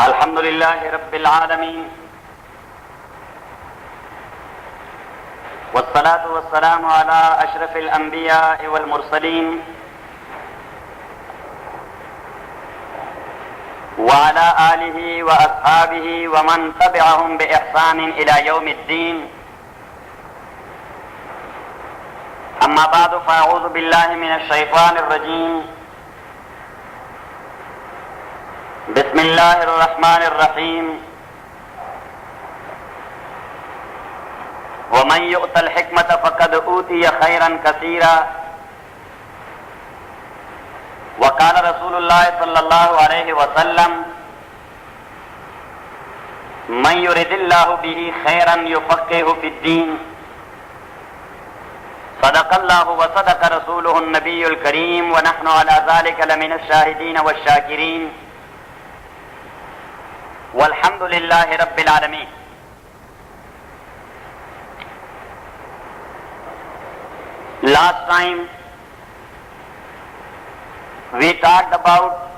الحمد لله رب العالمين والصلاة والسلام على أشرف الأنبياء والمرسلين وعلى آله وأصحابه ومن تبعهم بإحسان إلى يوم الدين. أما بعد فأعوذ بالله من الشيطان الرجيم. بسم الله الرحمن الرحيم. ومن يؤت الحكمة فقد أوتي خيرا كثيرا. وقال رسول الله صلى الله عليه وسلم: من يرد الله به خيرا يفقهه في الدين. صدق الله وصدق رسوله النبي الكريم ونحن على ذلك لمن الشاهدين والشاكرين والحمد لله رب العالمين. Last time we talked about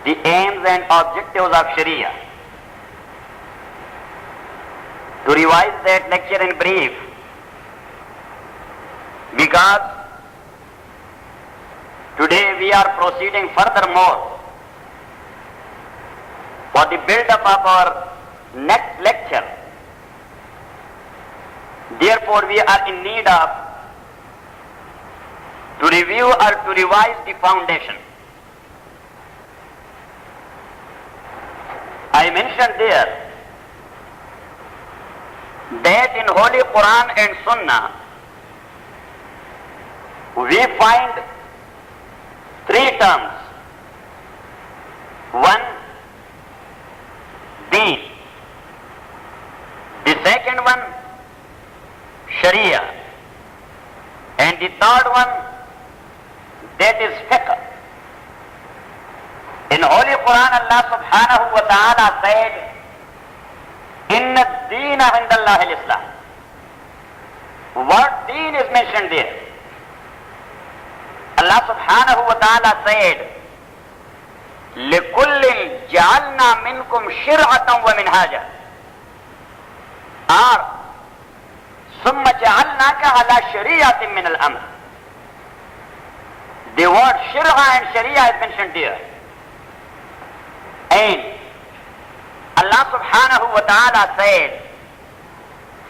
the aims and objectives of Sharia. To revise that lecture in brief, because today we are proceeding furthermore for the build-up of our next lecture. Therefore, we are in need of to review or to revise the foundation. I mentioned there that in Holy Quran and Sunnah we find three terms. One, Deen. The second one, Sharia. And the third one, that is fiqh. In Holy Quran, Allah subhanahu wa ta'ala said, Inna ad-deena inda Allah al-Islam. What deen is mentioned there? Allah subhanahu wa ta'ala said, لِكُلٍّ جَعَلْنَا مِنْكُمْ شِرْعَةً وَمِنْهَاجًا. Or, ثُمَّ جَعَلْنَاكَ عَلَى شَرِيعَةٍ مِنَ الْأَمْرِ. The word shir'a and sharia is mentioned here. And Allah subhanahu wa ta'ala said,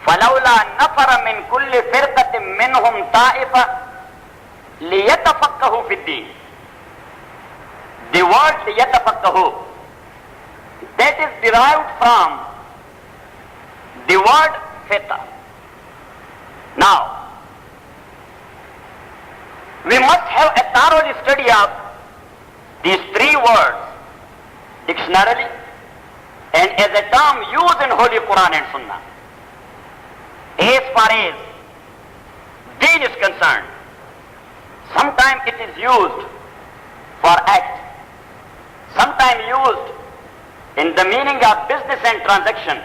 فَلَوْلَا نَفَرَ مِنْ كُلِّ فِرْقَةٍ مِّنْهُمْ طَائِفَةٌ لِيَتَفَقَّهُوا فِي الدِّينِ. The word لِيَتَفَقَّهُوا, that is derived from the word fiqh. Now, we must have a thorough study of these three words dictionarily and as a term used in Holy Quran and Sunnah. As far as deen is concerned, sometimes it is used for act, sometimes used in the meaning of business and transaction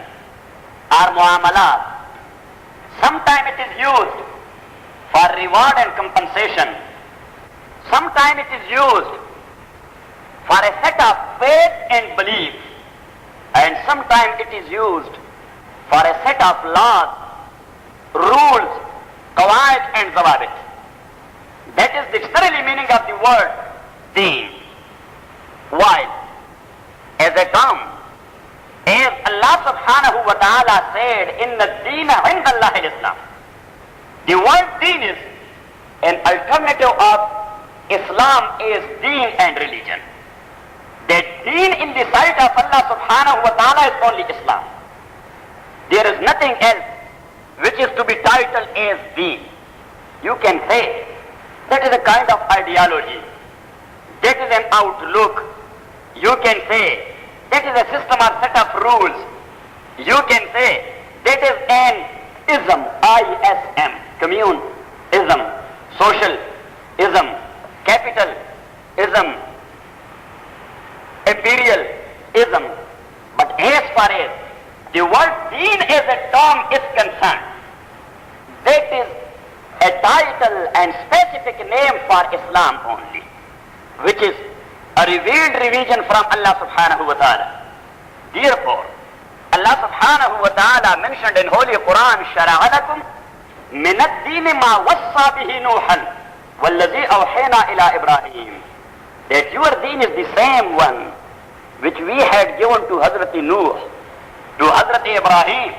or muamalat. Sometimes it is used for reward and compensation. Sometimes it is used for a set of faith and belief. And sometimes it is used for a set of laws, rules, qawaid and zawabit. That is the dictionary meaning of the word deen. While as a term, as Allah subhanahu wa ta'ala said, Inna ad-deena inda Allah al-Islam. The word deen is an alternative of Islam is deen and religion. That deen in the sight of Allah subhanahu wa ta'ala is only Islam. There is nothing else which is to be titled as deen. You can say that is a kind of ideology. That is an outlook. You can say that is a system or set of rules. You can say that is an ism, I-S-M, communism, socialism, capitalism, imperialism. But as far as the word deen as a term is concerned, that is a title and specific name for Islam only, which is a revealed religion from Allah subhanahu wa ta'ala. Therefore, Allah subhanahu wa ta'ala mentioned in Holy Quran, شَرَعَ لَكُمْ مِنَ الدِّينِ مَا وَصَّى بِهِ نُوحًا وَالَّذِي أَوْحَيْنَا إِلَىٰ إِبْرَاهِيمَ. That your deen is the same one which we had given to Hazrat Nuh, to Hazrat Ibrahim,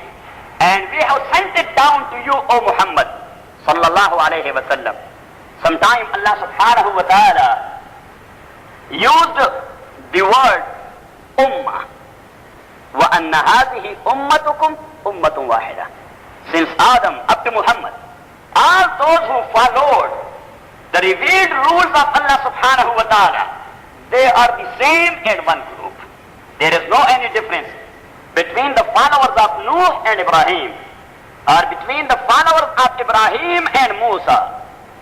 and we have sent it down to you, O Muhammad sallallahu alayhi wa sallam. Sometime Allah subhanahu wa ta'ala used the word ummah. وَأَنَّ هَذِهِ أُمَّتُكُمْ أُمَّةٌ وَاحِدَةٌ. Since Adam up to Muhammad, all those who followed the revealed rules of Allah subhanahu wa ta'ala, they are the same in one group. There is no any difference between the followers of Nuh and Ibrahim, or between the followers of Ibrahim and Musa,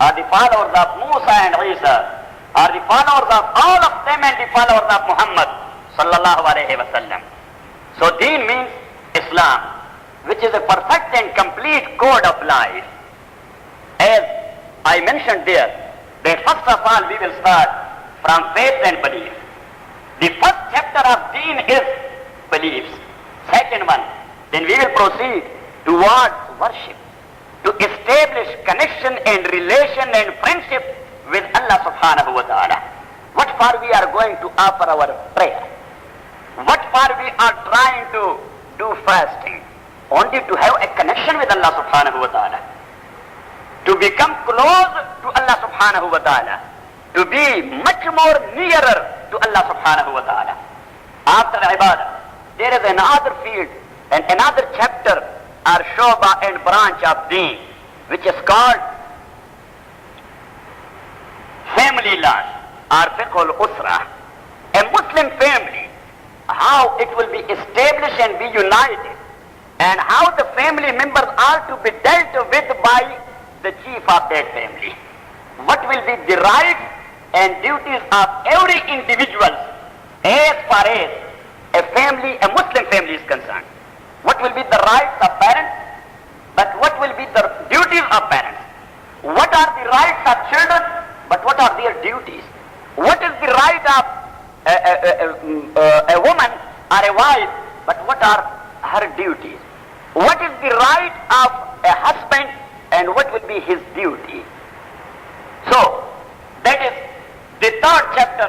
or the followers of Musa and Isa, or the followers of all of them and the followers of Muhammad sallallahu alayhi wa sallam. So deen means Islam, which is a perfect and complete code of life. As I mentioned there, that first of all we will start from faith and belief. The first chapter of deen is beliefs. Second one, then we will proceed towards worship, to establish connection and relation and friendship with Allah subhanahu wa ta'ala. What for we are going to offer our prayer? What for we are trying to do fasting? Only to have a connection with Allah subhanahu wa ta'ala. To become close to Allah subhanahu wa ta'ala. To be much more nearer to Allah subhanahu wa ta'ala. After ibadah, there is another field and another chapter or shoba and branch of deen, which is called family law or fiqh al-usra. A Muslim family, how it will be established and be united, and how the family members are to be dealt with by the chief of that family. What will be the rights and duties of every individual as far as a family, a Muslim family is concerned. What will be the rights of parents, but what will be the duties of parents? What are the rights of children, but what are their duties? What is the right of a woman or a wife, but what are her duties? What is the right of a husband and what will be his duty? So, that is the third chapter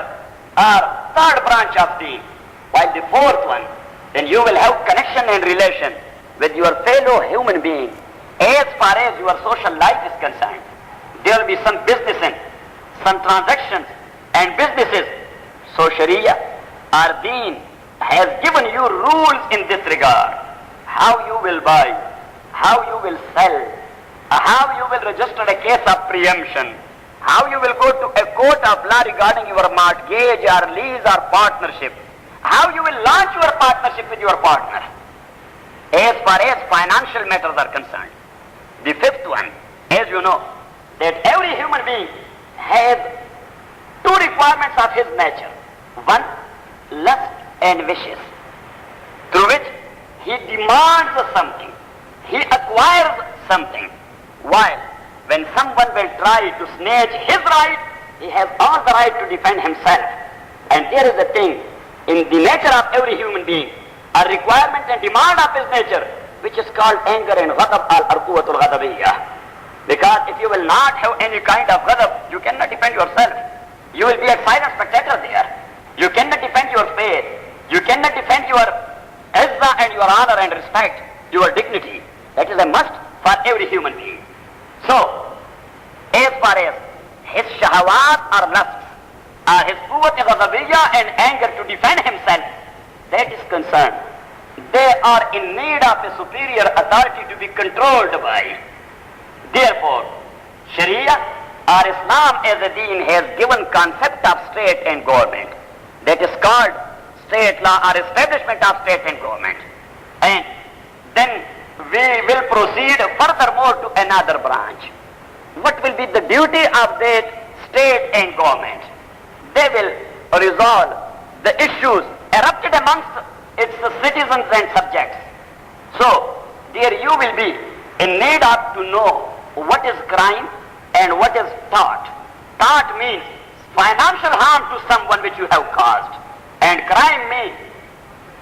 or third branch of deen. While the fourth one, then you will have connection and relation with your fellow human being as far as your social life is concerned. There will be some business, some transactions and businesses. So Sharia or deen has given you rules in this regard. How you will buy, how you will sell, how you will register a case of preemption, how you will go to a court of law regarding your mortgage or lease or partnership, how you will launch your partnership with your partner as far as financial matters are concerned. The fifth one, as you know, that every human being has two requirements of his nature. One, lust and wishes, through which he demands something, he acquires something, while when someone will try to snatch his right, he has all the right to defend himself. And there is a thing in the nature of every human being, a requirement and demand of his nature, which is called anger and ghadab al-arquwatul ghadabiyyah. Because if you will not have any kind of ghadab, you cannot defend yourself. You will be a silent spectator there. You cannot defend your faith. You cannot defend your izzah and your honor and respect, your dignity. That is a must for every human being. So, as far as his shahawat or lusts, or his quwwat ghadabiyyah and anger to defend himself, that is concerned, they are in need of a superior authority to be controlled by. Therefore, Sharia or Islam as a deen has given concept of state and government. That is called state law or establishment of state and government. And then we will proceed furthermore to another branch. What will be the duty of that state and government? They will resolve the issues erupted amongst its citizens and subjects. So, there you will be in need of to know what is crime and what is thought. Thought means financial harm to someone which you have caused. And crime means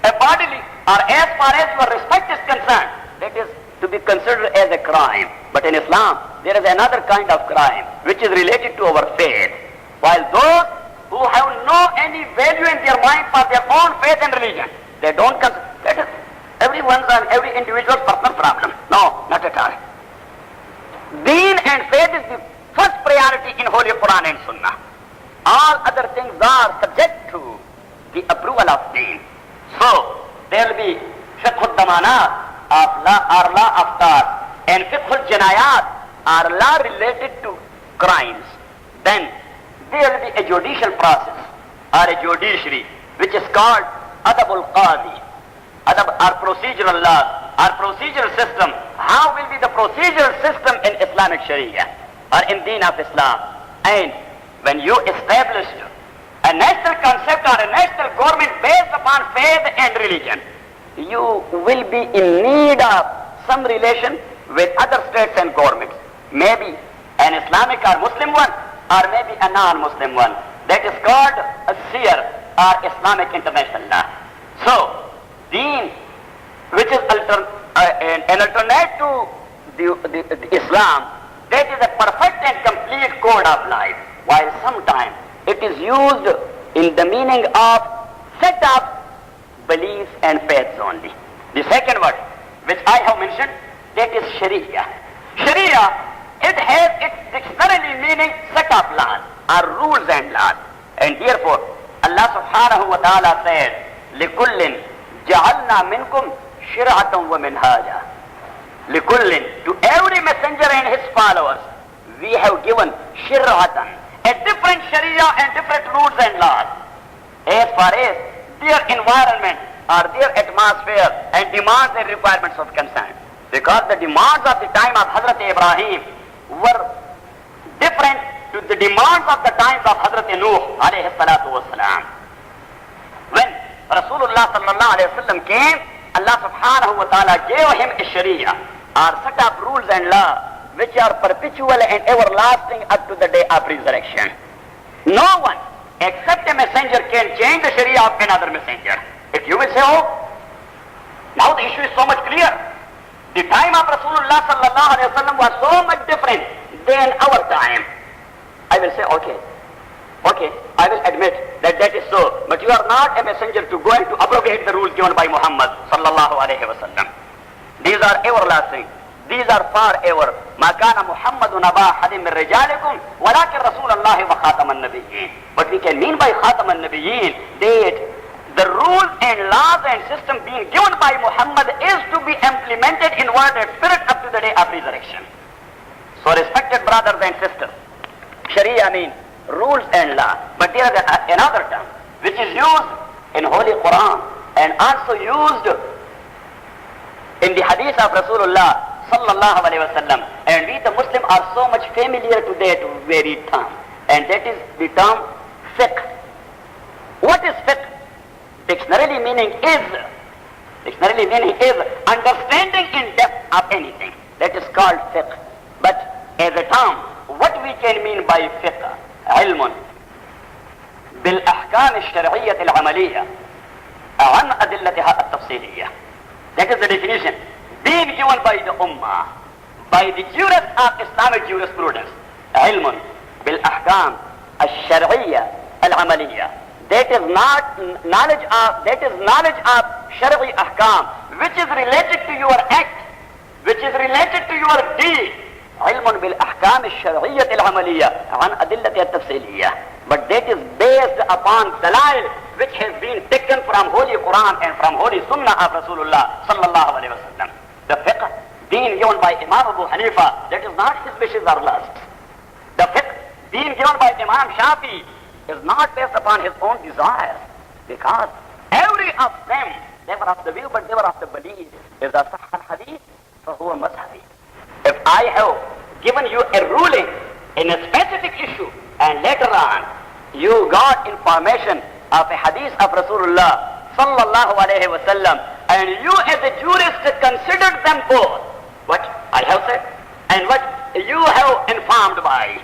a bodily, or as far as your respect is concerned, that is to be considered as a crime. But in Islam, there is another kind of crime which is related to our faith. While those who have no any value in their mind for their own faith and religion, they don't consider, that is everyone's and every individual's personal problem. No, not at all. Deen and faith is the first priority in Holy Quran and Sunnah. All other things are subject to the approval of Deen. So, there will be fiqh al-damanat or law of tar, and fiqh al-janayat are law related to crimes. Then, there will be a judicial process or a judiciary which is called adab al-qadi, adab or procedural law or procedural system. How will be the procedural system in Islamic Sharia or in Deen of Islam? And when you established a national concept or a national government based upon faith and religion, you will be in need of some relation with other states and governments. Maybe an Islamic or Muslim one, or maybe a non-Muslim one. That is called a SIR or Islamic International Law. So, Deen, which is an alternate to the Islam, that is a perfect and complete code of life, while sometimes it is used in the meaning of set of beliefs and faiths only. The second word, which I have mentioned, that is Sharia. Sharia, it has its dictionary meaning set of laws, or rules and laws. And therefore, Allah subhanahu wa ta'ala said, لِكُلٍّ جَعَلْنَا مِنْكُمْ شِرْعَةً وَمِنْهَاجًا. لِكُلٍّ, to every messenger and his followers, we have given shir'atan, a different sharia and different rules and laws, as far as their environment or their atmosphere and demands and requirements of concern. Because the demands of the time of Hazrat Ibrahim were different to the demands of the times of Hazrat Nuh alayhi salatu wasalam. When Rasulullah sallallahu alayhi wa sallam came, Allah subhanahu wa ta'ala gave him a sharia, or set of rules and laws which are perpetual and everlasting up to the day of resurrection. No one except a messenger can change the sharia of another messenger. If you will say, oh, now the issue is so much clear. The time of Rasulullah sallallahu alayhi wa sallam was so much different than our time. I will say, okay, I will admit that that is so, but you are not a messenger to go and to abrogate the rules given by Muhammad sallallahu alayhi wa sallam. These are everlasting. These are forever. ما كان محمد نبا أحد من رجالكم ولكن رسول الله وخاتم النبيين. But we can mean by خاتم النبيين that the rules and laws and system being given by Muhammad is to be implemented in word and spirit up to the day of resurrection. So respected brothers and sisters, Sharia means rules and law. But there is another term which is used in Holy Quran and also used in the hadith of Rasulullah sallallahu alayhi wa sallam. And we the Muslims are so much familiar to that very term. And that is the term fiqh. What is fiqh? Dictionary meaning is understanding in depth of anything. That is called fiqh. But as a term, what we can mean by fiqh? علم بالأحكام الشرعية العملية عن أدلتها التفصيلية. That is the definition being given by the Ummah, by the jurists of Islamic jurisprudence. علم بالأحكام الشرعية العملية. That is knowledge of Shari'i ahkam, which is related to your act, which is related to your deed. علم بالأحكام الشرعية العملية عن أدلتها التفصيلية. But that is based upon dalail which has been taken from Holy Quran and from Holy Sunnah of Rasulullah sallallahu alayhi wa sallam. The fiqh, deen given by Imam Abu Hanifa, that is not his wishes or lusts. The fiqh, deen given by Imam Shafi, is not based upon his own desires, because every of them, they were of the view, but they were of the belief. Is a sahih hadith, فهو مذهبي. If I have given you a ruling in a specific issue, and later on you got information of a hadith of Rasulullah sallallahu alayhi wa sallam, and you as a jurist considered them both, what I have said and what you have informed by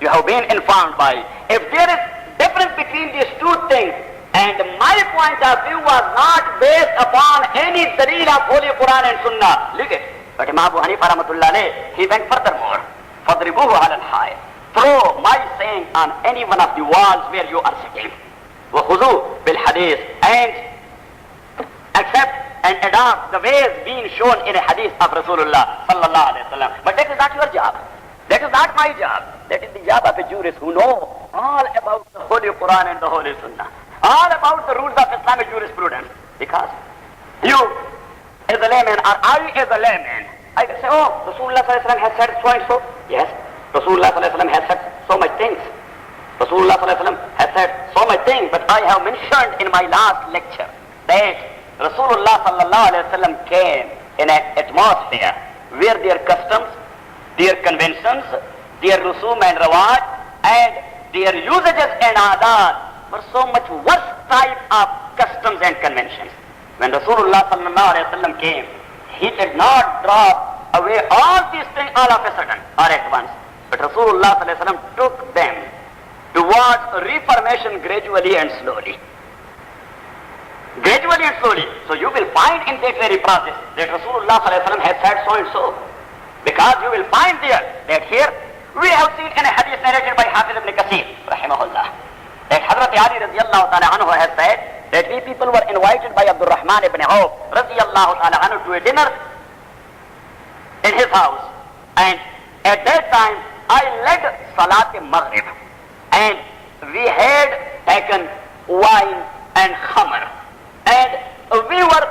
you have been informed by. If there is difference between these two things, and my point of view was not based upon any dalil of Holy Quran and Sunnah, look it. But Imam Abu Hanifa rahmatullah alayh, he went furthermore. فَضْرِبُوهُ عَلَى الْحَائِطِ. Throw my saying on any one of the walls where you are sitting. وَخُذُوا بِالْحَدِيثِ. And accept and adopt the ways being shown in a hadith of Rasulullah sallallahu alayhi wa sallam. But that is not your job. That is not my job. That is the job of a jurist who know all about the Holy Quran and the Holy Sunnah. All about the rules of Islamic jurisprudence. Because you as a layman or I as a layman, I can say, oh, Rasulullah sallallahu alayhi wa sallam has said so and so. Yes, Rasulullah sallallahu alayhi wa sallam has said so much things. Rasulullah sallallahu alayhi wa sallam has said so much things. But I have mentioned in my last lecture that Rasulullah sallallahu alayhi wa sallam came in an atmosphere where their customs, their conventions, their rusum and rawaj, and their usages and adat were so much worse type of customs and conventions. When Rasulullah sallallahu alayhi wa sallam came, he did not drop away all these things all of a sudden or at once. But Rasulullah sallallahu alayhi wa sallam took them towards reformation gradually and slowly. Gradually and slowly. So you will find in that very process that Rasulullah sallallahu alayhi wa sallam has said so and so. Because you will find there that here we have seen in a hadith narrated by Hafiz ibn Kathir, rahimahullah, that Hazrat Ali radiyallahu ta'ala anhu has said that we people were invited by Abdul Rahman ibn Auf radiyallahu ta'ala anhu to a dinner in his house. And at that time I led Salat Maghrib, and we had taken wine and khamr, and we were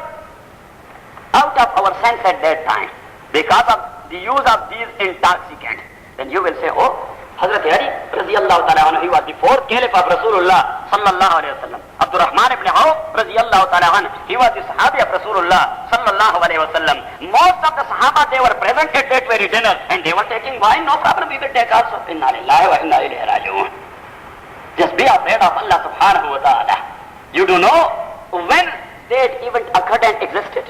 out of our sense at that time because of the use of these intoxicants. Then you will say, oh, Hazrat Ali radiyallahu ta'ala anhu, he was the fourth caliph of Rasulullah sallallahu alayhi wa sallam. Abdul Rahman ibn Auf radiyallahu ta'ala anhu, he was the sahabi of Rasulullah sallallahu alayhi wa sallam. Most of the sahaba, they were present at that very dinner and they were taking wine. No problem, we will take also. Inna lillahi wa inna ilayhi raji'un. Just be afraid of Allah subhanahu wa ta'ala. You do know when that event occurred and existed.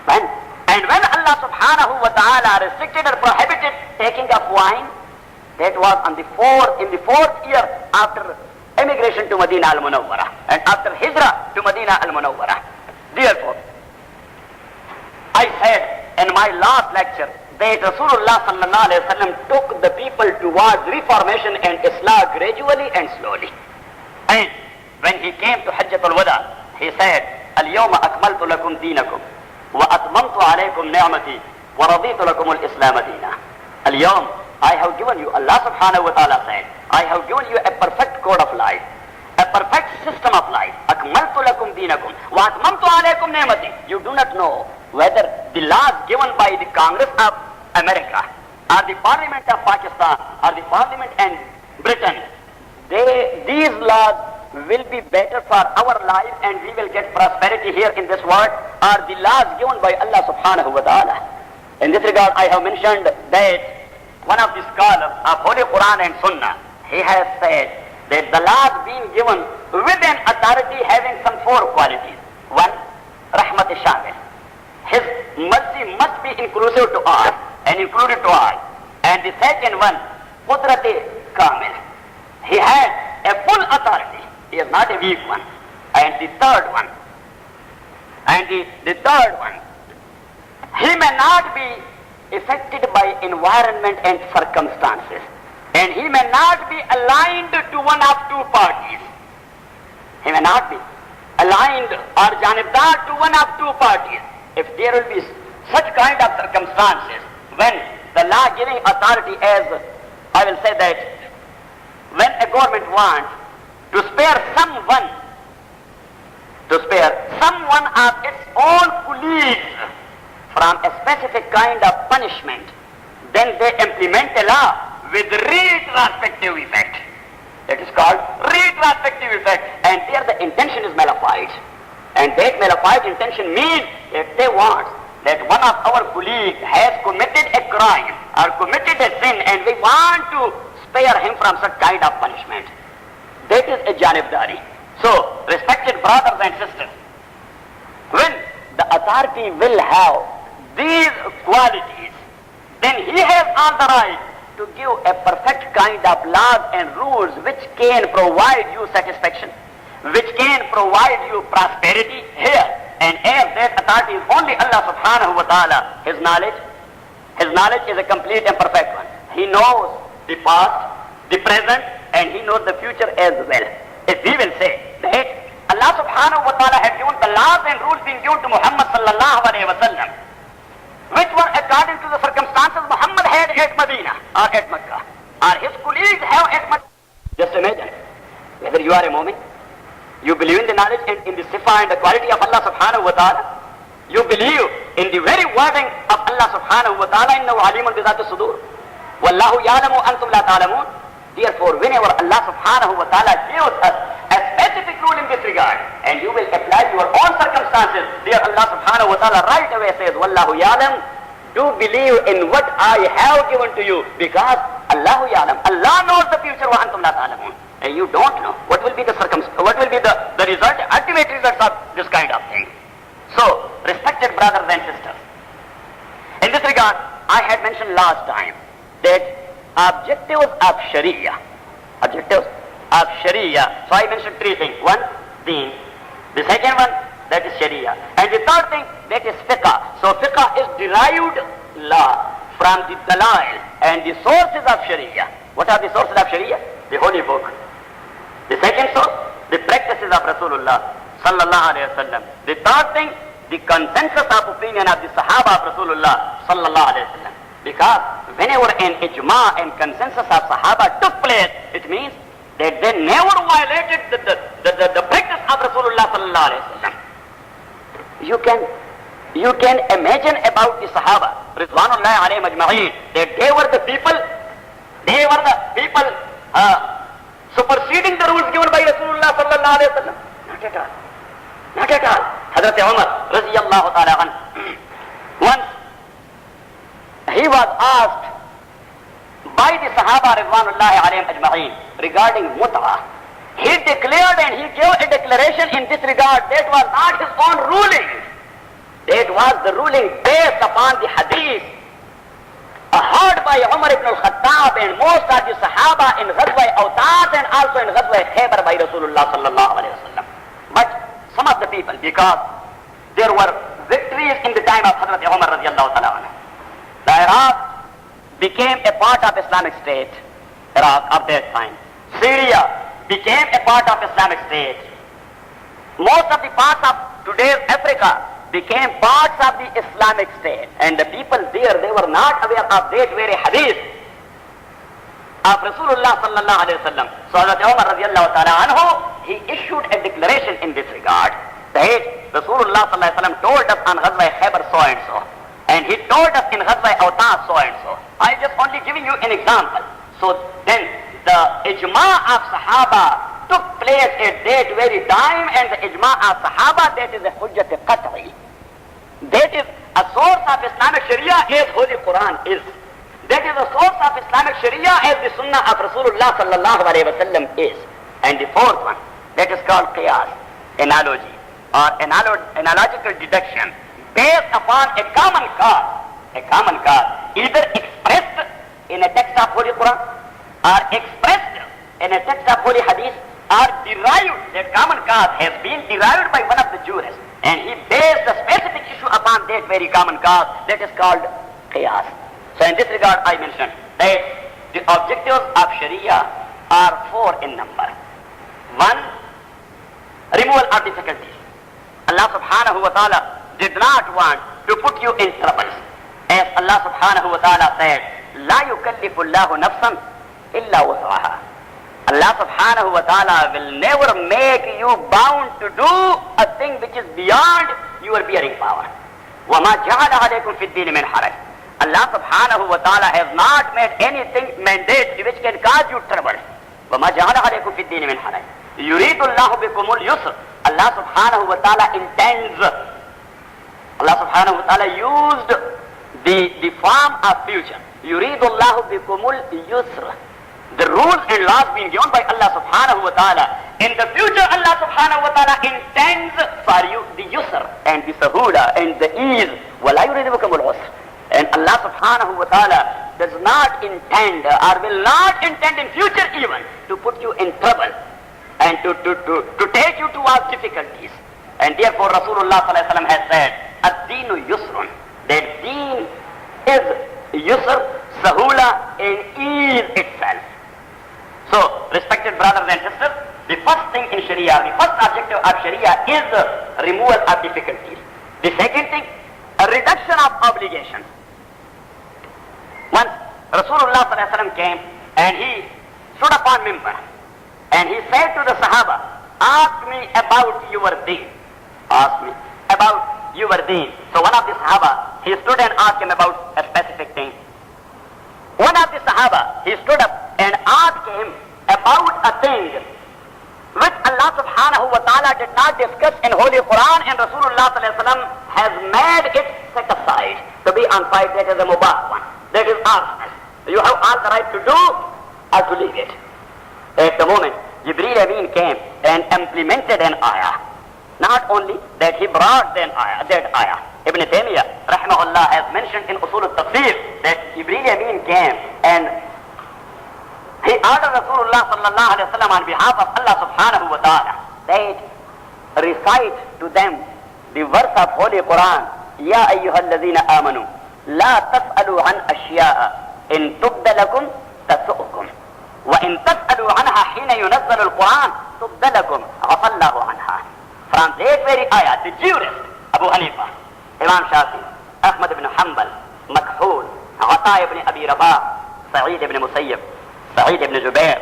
When? And when Allah subhanahu wa ta'ala restricted or prohibited taking of wine, that was in the fourth year after emigration to Medina al-Munawwara and after hijrah to Medina al-Munawwara. Therefore, I said in my last lecture that Rasulullah sallallahu alayhi wa sallam took the people towards reformation and Islam gradually and slowly. And when he came to Hajjatul Wada, he said, "Al-yawma akmaltu lakum deenakum wa atmamtu alaykum ni'mati wa raditu lakum al-Islam deena." Al-yawm, I have given you, Allah subhanahu wa ta'ala said, I have given you a perfect code of life, a perfect system of life. Akmaltu lakum deenakum wa atmamtu alaykum ni'mati. You do not know whether the laws given by the Congress of America or the Parliament of Pakistan or the Parliament in Britain, these laws will be better for our life and we will get prosperity here in this world, or the laws given by Allah subhanahu wa ta'ala. In this regard, I have mentioned that one of the scholars of Holy Quran and Sunnah, he has said that the laws being given with an authority having some four qualities. One, rahmat shamil. His mercy must be inclusive to all and included to all. And the second one, qudrat kamil. He has a full authority. He is not a weak one. And the third one, he may not be affected by environment and circumstances. And he may not be aligned to one of two parties. He may not be aligned or janibdar to one of two parties. If there will be such kind of circumstances, when the law-giving authority, as I will say that, when a government wants to spare someone of its own colleagues from a specific kind of punishment, then they implement a law with retrospective effect. That is called retrospective effect, and there the intention is nullified. And that nullified intention means that they want that one of our colleagues has committed a crime or committed a sin and we want to spare him from such kind of punishment. That is a janibdari. So, respected brothers and sisters, when the authority will have these qualities, then he has all the right to to give a perfect kind of laws and rules which can provide you satisfaction, which can provide you prosperity here. And as that authority is only Allah subhanahu wa ta'ala, His knowledge is a complete and perfect one. He knows the past, the present, and He knows the future as well. If we will say that Allah subhanahu wa ta'ala had given the laws and rules being given to Muhammad sallallahu alayhi wa sallam, which were according to the circumstances Muhammad had at Medina or at Mecca, or his colleagues have at Mecca. Just imagine, whether you are a mu'min, you believe in the knowledge and in the sifa and the quality of Allah subhanahu wa ta'ala, you believe in the very wording of Allah subhanahu wa ta'ala, innahu alimun bi dhati sudur, wallahu ya'lamu antum la ta'lamun. Therefore, whenever Allah subhanahu wa ta'ala gives us a specific rule in this regard, and you will apply your own circumstances, there Allah subhanahu wa ta'ala right away says, wallahu ya'lam, do believe in what I have given to you, because Allahu ya'lam, Allah knows the future, wa antum la ta'lamun. And you don't know what will be the what will be the result, ultimate results of this kind of thing. So, respected brothers and sisters, in this regard, I had mentioned last time that objectives of Sharia. So I mentioned three things. One, deen. The second one, that is Sharia. And the third thing, that is fiqh. So fiqh is derived law from the dalail and the sources of Sharia. What are the sources of Sharia? The holy book. The second source, the practices of Rasulullah sallallahu alayhi wa sallam. The third thing, the consensus of opinion of the Sahaba of Rasulullah sallallahu alayhi wa sallam. Because whenever an ijma and consensus of Sahaba took place, it means that they never violated the practice of Rasulullah sallallahu alayhi wa sallam. You can imagine about the Sahaba, Ridwanullahi alayhim ajma'een, that they were the people superseding the rules given by Rasulullah sallallahu alayhi wa sallam. Not at all. Hazrat Umar radiyallahu ta'ala anhu, once he was asked by the Sahaba Ridwanullahi alayhim ajma'een regarding mut'ah. He declared and he gave a declaration in this regard that was not his own ruling. That was the ruling based upon the hadith heard by Umar ibn al-Khattab and most of the Sahaba in Ghazwa Awtas and also in Ghazwa Khaybar by Rasulullah sallallahu alayhi wa sallam. But some of the people, because there were victories in the time of Hazrat Umar radiyallahu ta'ala anhu, the Iraq became a part of Islamic State, Iraq of that time. Syria became a part of Islamic State. Most of the parts of today's Africa became parts of the Islamic State. And the people there, they were not aware of that very hadith of Rasulullah sallallahu alayhi wa sallam. So Hazrat Umar radiyallahu ta'ala anhu, he issued a declaration in this regard that Rasulullah sallallahu alayhi wa sallam told us on Ghazwa Khaybar so and so. And he told us in Ghazwa Awtas so and so. I just only giving you an example. So then the ijma of Sahaba took place at that very time, and the ijma of Sahaba, that is a hujjat qat'i. That is a source of Islamic Sharia as Holy Quran is. That is a source of Islamic Sharia as the Sunnah of Rasulullah sallallahu alayhi wa sallam is. And the fourth one, that is called qiyas, analogy or analogical deduction, based upon a common cause, either expressed in a text of Holy Quran or expressed in a text of Holy Hadith, or derived, that common cause has been derived by one of the jurists, and he based the specific issue upon that very common cause, that is called qiyas. So in this regard I mentioned that the objectives of Sharia are four in number. One, removal of difficulties. Allah subhanahu wa ta'ala did not want to put you in troubles. As Allah subhanahu wa ta'ala said, La yukallifu Allahu nafsan illa wus'aha. Allah subhanahu wa ta'ala will never make you bound to do a thing which is beyond your bearing power. وَمَا جَعَلَ عَلَيْكُمْ فِي الدِّينِ مِنْ حَرَجٍ. Allah subhanahu wa ta'ala has not made anything mandate which can cause you trouble. وَمَا جَعَلَ عَلَيْكُمْ فِي الدِّينِ مِنْ حَرَجٍ. يُرِيدُ اللَّهُ بِكُمُ الْيُسْرَ. Allah subhanahu wa ta'ala intends. Allah subhanahu wa ta'ala used the form of future. يُرِيدُ اللَّهُ بِكُمُ الْيُسْرَ. The rules and laws being given by Allah subhanahu wa ta'ala. In the future, Allah subhanahu wa ta'ala intends for you the yusr and the sahuda and the ease. وَلَا يُرِيدُ بِكُمُ الْعُسْرَ. And Allah subhanahu wa ta'ala does not intend or will not intend in future even to put you in trouble and to take you towards difficulties. And therefore Rasulullah sallallahu alaihi wasallam has said, ad-deenu yusrun, that deen is yusr, sahula, and ease itself. So, respected brothers and sisters, the first thing in Sharia, the first objective of Sharia is the removal of difficulties. The second thing, a reduction of obligations. Once Rasulullah sallallahu alaihi wasallam came and he stood upon mimbar and he said to the Sahaba, ask me about your deen. Ask me about your deen. So one of the Sahaba, he stood and asked him about a specific thing. One of the Sahaba, he stood up and asked him about a thing which Allah subhanahu wa ta'ala did not discuss in Holy Quran, and Rasulullah sallallahu alaihi wasallam has made it set aside to be on side. That is a mubah one. That is optional. You have all the right to do or to leave it. At the moment, Jibreel Amin came and implemented an ayah. Not only that, he brought that ayah. Ibn Taymiyyah, rahimahullah, has mentioned in Usul al-Tafsir that Jibreel Amin came and he ordered Rasulullah sallallahu alaihi wasallam on behalf of Allah subhanahu wa ta'ala that recite to them the verse of Holy Quran, Ya ayyuhalladhina amanu, la tas'alu an ashya'a in tubda lakum tasu'ukum wa in tas'alu anha hina yunazzalu al-Quran tubda lakum ghafallahu anha. From that very ayah, the jurist, Abu Hanifa, Imam Shafi, Ahmad ibn Hanbal, Makhul, Ata ibn Abi Rabah, Sa'id ibn Musayyib, Sa'id ibn Jubair,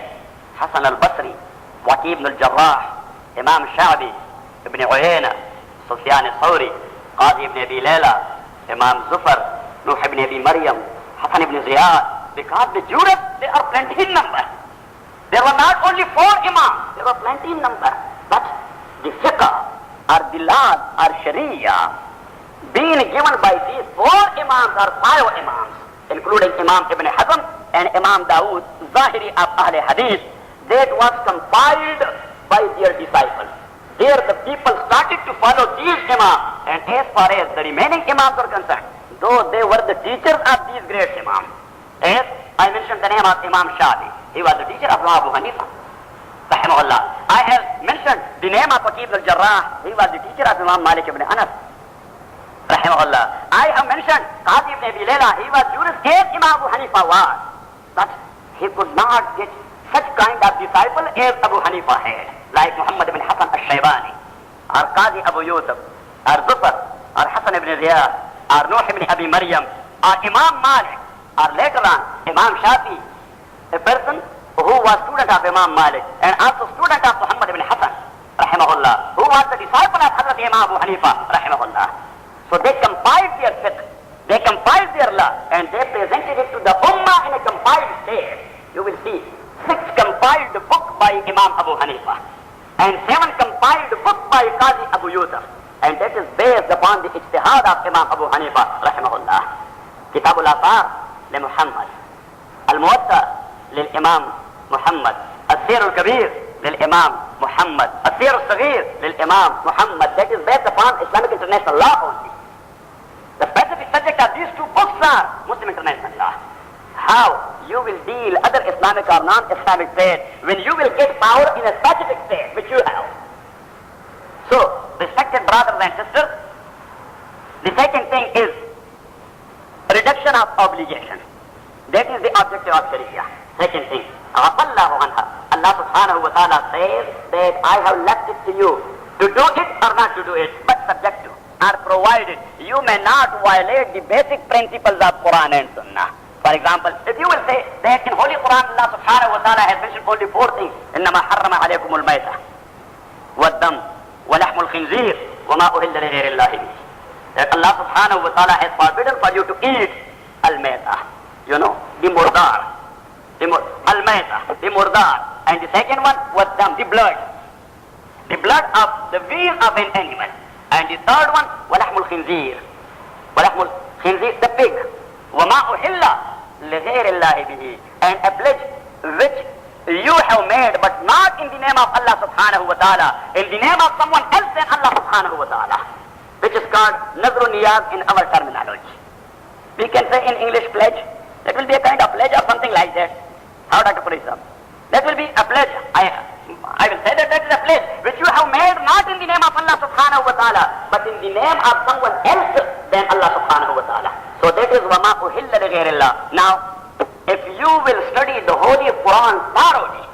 Hasan al-Basri, Waqi ibn al-Jarrah, Imam Sha'bi, Ibn Uyayna, Sufyan al-Thawri, Qadi ibn Abi Layla, Imam Zufar, Nuh ibn Abi Maryam, Hasan ibn Ziyad. Because the jurists, they are plenty in number. There were not only 4 imams, there were plenty in number. But the fiqh or the laws or sharia being given by these 4 imams or 5 imams, including Imam Ibn Hazm and Imam Dawood, Zahiri of Ahl Hadith, that was compiled by their disciples. There the people started to follow these imams, and as far as the remaining imams are concerned, though they were the teachers of these great imams, as I mentioned the name of Imam Shafi, he was the teacher of Abu Hanifa, rahimahullah. I have mentioned the name of Waqi ibn al-Jarrah, he was the teacher of Imam Malik ibn Anas, rahimahullah. I have mentioned Qadi ibn Abi Layla, he was jurist as Imam Abu Hanifa was, but he could not get such kind of disciple as Abu Hanifa had, like Muhammad ibn Hasan al-Shaybani, or Qadi Abu Yusuf, or Zufar, or Hasan ibn Ziyad, or Nuh ibn Abi Maryam, or Imam Malik, or later on Imam Shafi, a person who was student of Imam Malik and also student of Muhammad ibn Hasan, rahimahullah, who was the disciple of Hazrat Imam Abu Hanifa, rahimahullah. So they compiled their fiqh, they compiled their law, and they presented it to the ummah in a compiled state. You will see 6 compiled book by Imam Abu Hanifa and 7 compiled book by Qadi Abu Yusuf, and that is based upon the ijtihad of Imam Abu Hanifa, rahimahullah. Kitab al-Athar li Muhammad, al-Muwatta lil Imam Muhammad, al-Sir al-Kabir lil Imam Muhammad, al-Sir al-Saghir lil Imam Muhammad. That is based upon Islamic international law only. The specific subject of these 2 books are Muslim international law. How you will deal other Islamic or non-Islamic state when you will get power in a specific state which you have. So, respected brothers and sisters, the second thing is reduction of obligation. That is the objective of Sharia. Second thing, Allahu anha. Allah subhanahu wa ta'ala says that I have left it to you to do it or not to do it, but subject to or provided you may not violate the basic principles of Quran and Sunnah. For example, if you will say that in Holy Quran Allah subhanahu wa ta'ala has mentioned only 4 things, إِنَّمَا حَرَّمَ عَلَيْكُمُ الْمَيْتَةَ وَالدَّمُ وَلَحْمُ الْخِنْزِيرِ وَمَا أُهِلَّ لِغَيْرِ اللَّهِ بِهِ. That Allah subhanahu wa ta'ala has forbidden for you to eat al-maytah, the murdar, al-maytah, the murdar, and the second one was the blood of the veal of an animal, and the third one walahmul khinzir, the pig, wama uhilla lighayri llahi bihi, and a pledge which you have made but not in the name of Allah subhanahu wa ta'ala, in the name of someone else than Allah subhanahu wa ta'ala, which is called nazrun niyaz in our terminology. We can say in English pledge, that will be a kind of pledge or something like that. How, Dr. Purisam? That will be a pledge. I will say that is a pledge which you have made not in the name of Allah subhanahu wa ta'ala, but in the name of someone else than Allah subhanahu wa ta'ala. So that is وَمَا أُحِلَّ لِغَيْرِ اللَّهِ. Now, if you will study the Holy Quran thoroughly,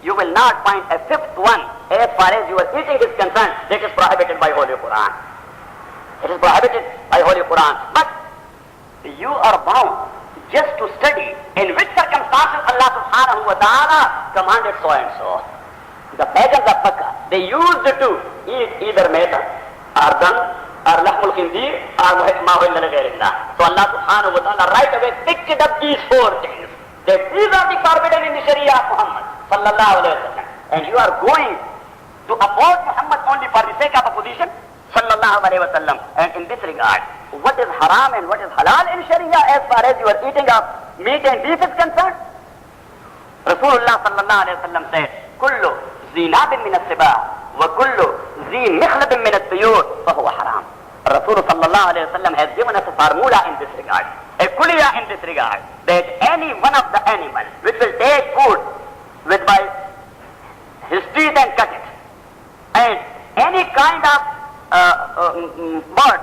you will not find a fifth one as far as your eating is concerned that is prohibited by Holy Quran. It is prohibited by Holy Quran. But you are bound just to study in which circumstances Allah subhanahu wa ta'ala commanded so and so. The pagans of Makkah, they used to eat either meta or dam or lahmul khinzir or ma uhilla li ghayrillah. So Allah subhanahu wa ta'ala right away picked up these four things. That these are the forbidden in the Sharia of Muhammad sallallahu alayhi wa sallam. And you are going to oppose Muhammad only for the sake of opposition sallallahu alayhi wa sallam. And in this regard, what is haram and what is halal in Sharia as far as your eating of meat and beef is concerned? Rasulullah sallallahu alayhi wa sallam said, kullu zi nabin min as-sibah wa kullu zi mikhlabin min at-tuyur fahuwa haram. Rasulullah sallallahu alayhi wa sallam has given us a formula in this regard, a kuliya in this regard, that any one of the animals which will take food with by his teeth and cut it, and any kind of bird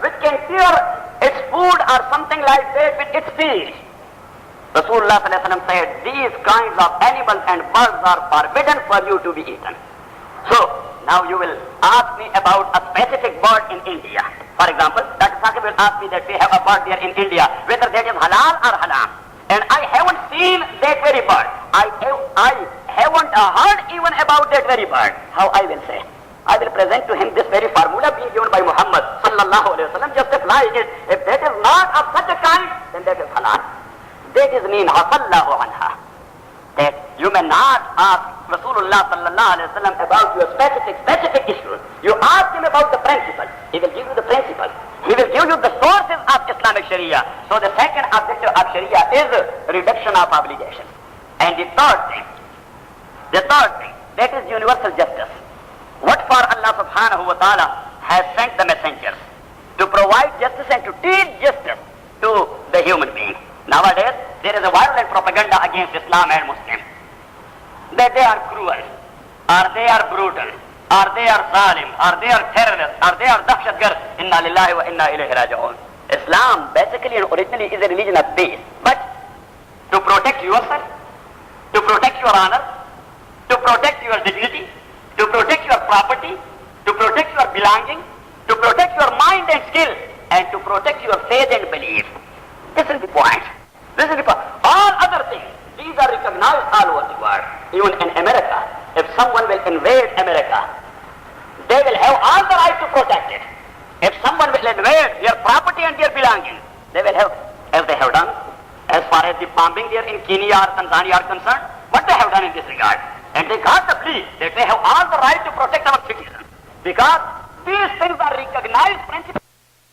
which can tear its food or something like that with its teeth. Rasulullah sallallahu alaihi wasallam said, these kinds of animals and birds are forbidden for you to be eaten. So, now you will ask me about a specific bird in India. For example, Dr. Saqib will ask me that we have a bird there in India, whether that is halal or haram. And I haven't seen that very bird. I haven't heard even about that very bird. How I will say? I will present to him this very formula being given by Muhammad sallallahu alayhi wa sallam. Just apply it. If that is not of such a kind, then that is halal. That is mean afallahu anha. That you may not ask Rasulullah sallallahu alayhi wa sallam about your specific issues. You ask him about the principle. He will give you the principle. He will give you the sources of Islamic Sharia. So the second objective of Sharia is reduction of obligations. And the third thing, that is universal justice. What for Allah subhanahu wa ta'ala has sent the messengers to provide justice and to teach justice to the human being. Nowadays, there is a violent propaganda against Islam and Muslims. That they are cruel, or they are brutal, or they are zalim, or they are terrorists, or they are dahshatgard. Inna lillahi wa inna ilayhi raji'un. Islam basically and originally is a religion of peace. But to protect yourself, to protect your honor, to protect your dignity, to protect your property, to protect your belonging, to protect your mind and skill, and to protect your faith and belief. This is the point. This is the point. All other things, these are recognized all over the world. Even in America, if someone will invade America, they will have all the right to protect it. If someone will invade their property and their belongings, they will have, as they have done, as far as the bombing there in Kenya or Tanzania are concerned, what they have done in this regard. And they got the plea that they have all the right to protect our citizens. Because these things are recognized principles.